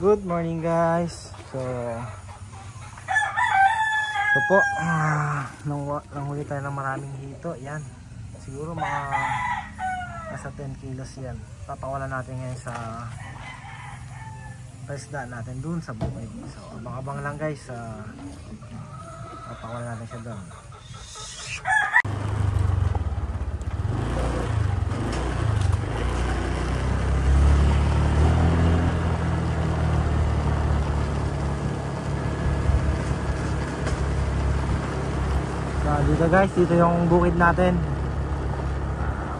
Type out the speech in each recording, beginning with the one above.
Good morning guys. So ito po, nanghuli tayo ng maraming hito. Yan, siguro mga nasa 10 kilos yan. Papawalan natin ngayon sa paisda natin dun sa bukid. So abang-abang lang guys, papawalan natin siya dun. Dito guys, dito yung bukid natin.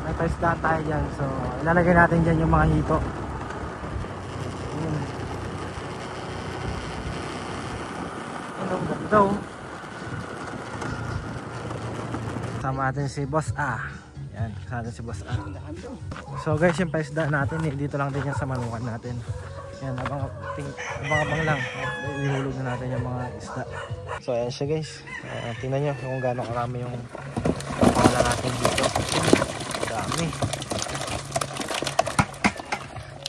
May paisda tayo dyan. So ilalagay natin dyan yung mga hito. Ito. Sama natin si Boss A. Yan, kasama natin si Boss A. So guys, yung paisda natin dito lang din yan sa manukan natin. Yan, abang-abang lang. Ihulog na natin yung mga isda. So ayan siya guys. Tingnan nyo kung gaano karami yung pala natin dito. Dami.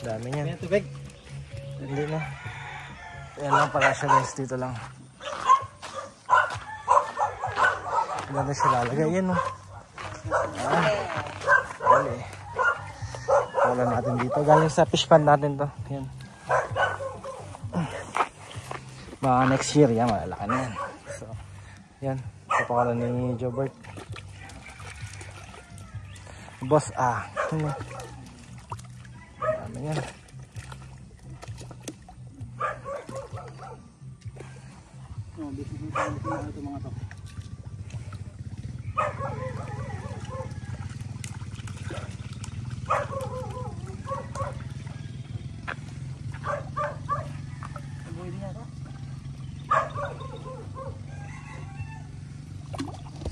Dami niyan. Hindi na. Ayan lang pala siya guys. Dito lang. Ayan na siya lalagay. Ayan o. Dali. Pala natin dito. Galing sa fish pan natin to. Ayan. Baka next year yan, malalaki na yan. So, yan, papakalan ni Jobert. Boss A. Dami yan. Ito mga to.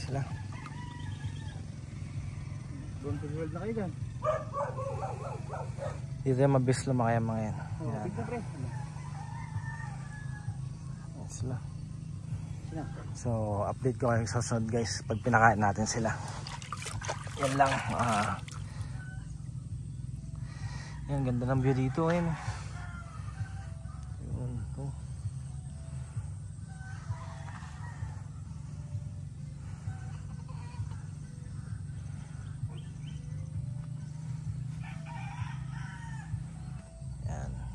Sila. Doon sa world na kayo dyan. Dito yung mabis lumaki ang mga yan. Sila. So update ko kayo sa sunod guys pag pinakain natin sila. Yan lang. Yan, ganda ng view dito. Ayun.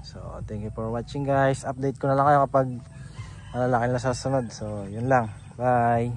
So thank you for watching guys. Update ko na lang kayo kapag malalaki na sa sunod. So yun lang. Bye.